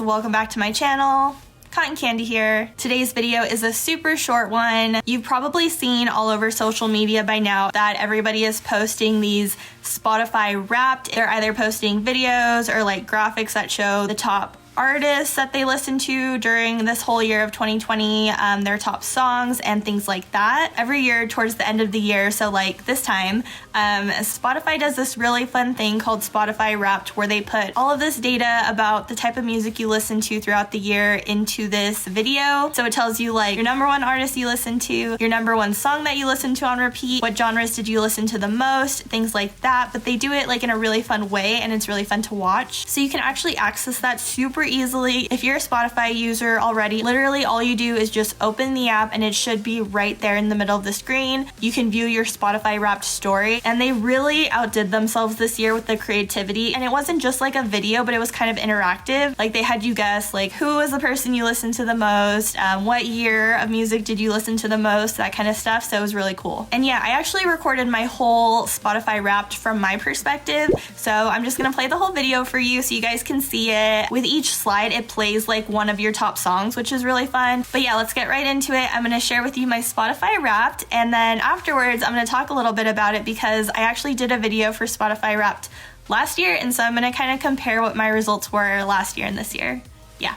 welcome back to my channel. Cotton Candy here. Today's video is a super short one. You've probably seen all over social media by now that everybody is posting these Spotify Wrapped. They're either posting videos or like graphics that show the top artists that they listened to during this whole year of 2020, their top songs and things like that. Every year towards the end of the year, so like this time, Spotify does this really fun thing called Spotify Wrapped, where they put all of this data about the type of music you listen to throughout the year into this video. So it tells you like your number one artist you listen to, your number one song that you listen to on repeat, what genres did you listen to the most, things like that. But they do it like in a really fun way, and it's really fun to watch. So you can actually access that super easily. If you're a Spotify user already, literally all you do is just open the app and it should be right there in the middle of the screen. You can view your Spotify Wrapped story, and they really outdid themselves this year with the creativity. And it wasn't just like a video, but it was kind of interactive. Like they had you guess like who was the person you listened to the most, what year of music did you listen to the most, that kind of stuff. So it was really cool. And yeah, I actually recorded my whole Spotify Wrapped from my perspective. So I'm just gonna play the whole video for you so you guys can see it. With each slide, it plays like one of your top songs, which is really fun. But yeah, let's get right into it. I'm gonna share with you my Spotify Wrapped, and then afterwards I'm gonna talk a little bit about it because I actually did a video for Spotify Wrapped last year, and so I'm gonna kind of compare what my results were last year and this year. Yeah.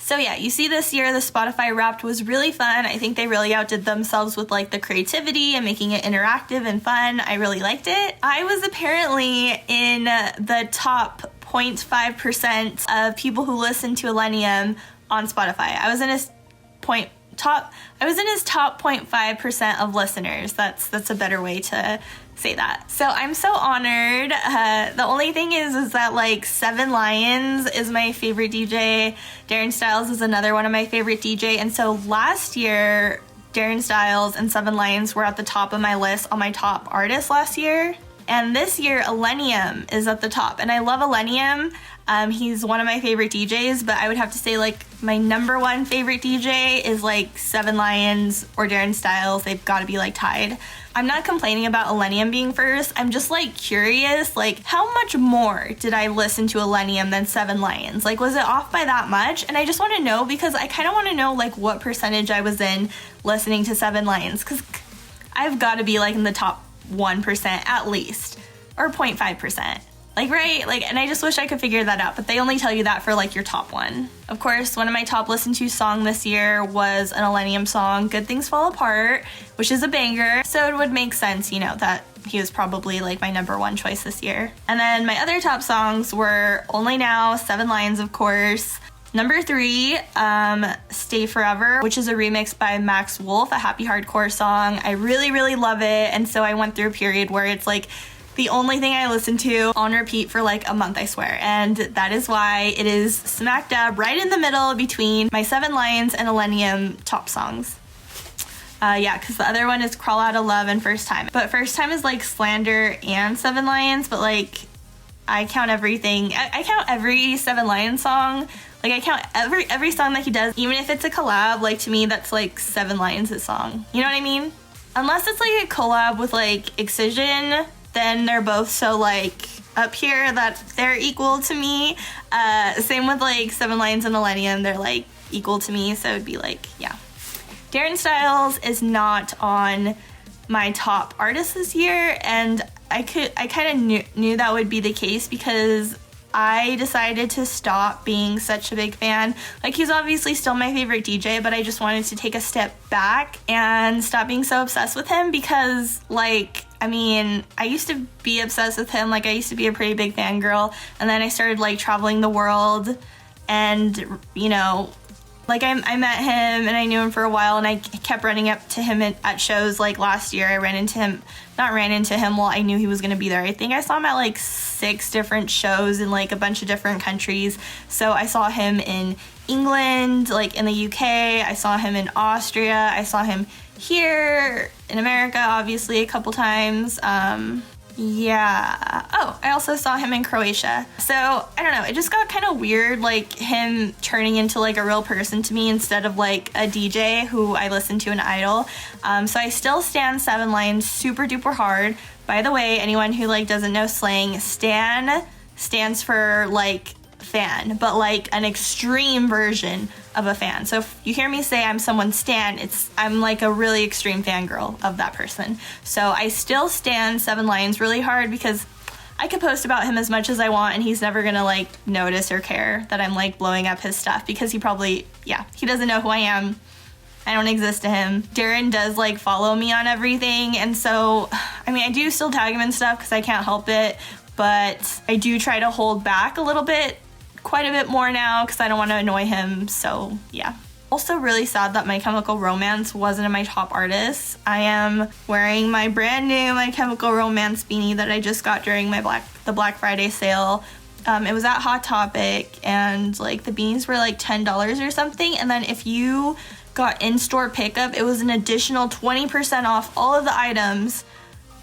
So yeah, you see this year the Spotify Wrapped was really fun. I think they really outdid themselves with like the creativity and making it interactive and fun. I really liked it. I was apparently in the top 0.5% of people who listen to Illenium on Spotify. I was in his top 0.5% of listeners. That's a better way to say that. So I'm so honored. The only thing is that like Seven Lions is my favorite DJ. Darren Styles is another one of my favorite DJ. And so last year, Darren Styles and Seven Lions were at the top of my list on my top artists last year. And this year, Illenium is at the top. And I love Illenium. He's one of my favorite DJs, but I would have to say like my number one favorite DJ is like Seven Lions or Darren Styles. They've got to be like tied. I'm not complaining about Illenium being first. I'm just like curious, like how much more did I listen to Illenium than Seven Lions? Like, was it off by that much? And I just want to know, because I kind of want to know like what percentage I was in listening to Seven Lions, because I've got to be like in the top 1% at least, or 0.5%. Like, right? Like, and I just wish I could figure that out, but they only tell you that for like your top one. Of course, one of my top listened to song this year was an Illenium song, Good Things Fall Apart, which is a banger. So it would make sense, you know, that he was probably like my number one choice this year. And then my other top songs were Only Now, Seven Lions, of course. Number 3, Stay Forever, which is a remix by Max Wolf, a happy hardcore song. I really, really love it. And so I went through a period where it's like the only thing I listened to on repeat for like a month, I swear. And that is why it is smack dab right in the middle between my Seven Lions and Illenium top songs. Yeah, because the other one is Crawl Out of Love and First Time. But First Time is like Slander and Seven Lions, but like I count everything. I count every Seven Lions song. Like I count every song that he does, even if it's a collab. Like to me, that's like Seven Lions' song. You know what I mean? Unless it's like a collab with like Excision, then they're both so like up here that they're equal to me. Same with like Seven Lions and Illenium, they're like equal to me. So it'd be like, yeah. Darren Styles is not on my top artist this year, and I kind of knew that would be the case because I decided to stop being such a big fan. Like, he's obviously still my favorite DJ, but I just wanted to take a step back and stop being so obsessed with him because, like, I mean, I used to be obsessed with him. Like, I used to be a pretty big fangirl, and then I started, like, traveling the world, and, you know, like, I met him, and I knew him for a while, and I kept running up to him at shows. Like, last year, I well, I knew he was going to be there. I think I saw him at, like, 6 different shows in, like, a bunch of different countries. So I saw him in England, like, in the UK. I saw him in Austria. I saw him here in America, obviously, a couple times. Yeah. Oh, I also saw him in Croatia. So, I don't know, it just got kind of weird, like, him turning into, like, a real person to me instead of, like, a DJ who I listen to, an idol. So I still stan Seven Lions super duper hard. By the way, anyone who, like, doesn't know slang, stan stands for, like, fan, but, like, an extreme version of a fan. So if you hear me say I'm someone's stan, I'm like a really extreme fangirl of that person. So I still stan Seven Lions really hard because I could post about him as much as I want and he's never gonna like notice or care that I'm like blowing up his stuff because he probably, yeah, he doesn't know who I am. I don't exist to him. Darren does like follow me on everything, and so, I mean, I do still tag him and stuff because I can't help it, but I do try to hold back a little bit, quite a bit more now because I don't want to annoy him, so yeah. Also really sad that My Chemical Romance wasn't in my top artists. I am wearing my brand new My Chemical Romance beanie that I just got during the Black Friday sale. It was at Hot Topic, and like the beanies were like $10 or something, and then if you got in-store pickup, it was an additional 20% off all of the items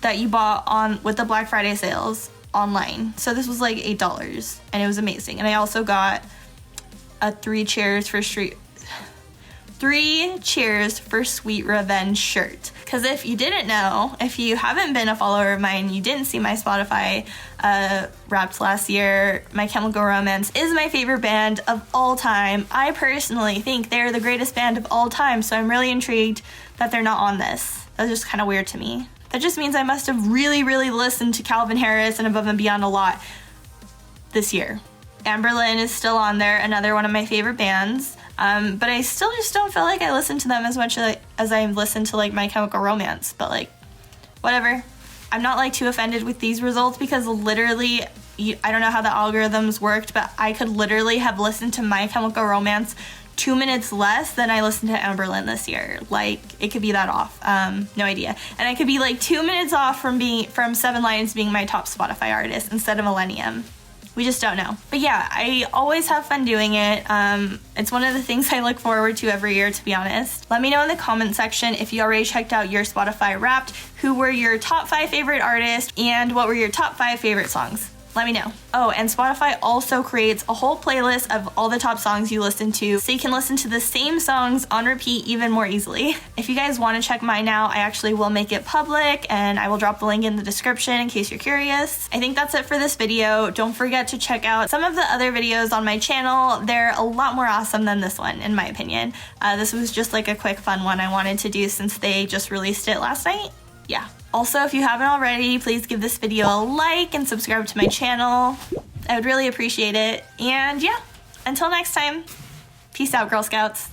that you bought with the Black Friday sales online. So this was like $8 and it was amazing. And I also got a 3 Cheers for Sweet Revenge shirt. Because if you didn't know, if you haven't been a follower of mine, you didn't see my Spotify Wrapped last year, My Chemical Romance is my favorite band of all time. I personally think they're the greatest band of all time, so I'm really intrigued that they're not on this. That's just kind of weird to me. That just means I must have really, really listened to Calvin Harris and Above and Beyond a lot this year. Amberlynn is still on there, another one of my favorite bands. But I still just don't feel like I listen to them as much as I listen to like My Chemical Romance. But like, whatever. I'm not like too offended with these results because literally, I don't know how the algorithms worked, but I could literally have listened to My Chemical Romance 2 minutes less than I listened to Amberlynn this year. Like, it could be that off. No idea. And I could be like 2 minutes off from Seven Lions being my top Spotify artist instead of Illenium. We just don't know. But yeah, I always have fun doing it. It's one of the things I look forward to every year, to be honest. Let me know in the comment section if you already checked out your Spotify Wrapped, who were your top 5 favorite artists, and what were your top 5 favorite songs. let me know. Oh, and Spotify also creates a whole playlist of all the top songs you listen to, so you can listen to the same songs on repeat even more easily. If you guys want to check mine out, I actually will make it public, and I will drop the link in the description in case you're curious. I think that's it for this video. Don't forget to check out some of the other videos on my channel. They're a lot more awesome than this one, in my opinion. This was just like a quick fun one I wanted to do since they just released it last night. Yeah. Also, if you haven't already, please give this video a like and subscribe to my channel. I would really appreciate it. And yeah, until next time, peace out, Girl Scouts.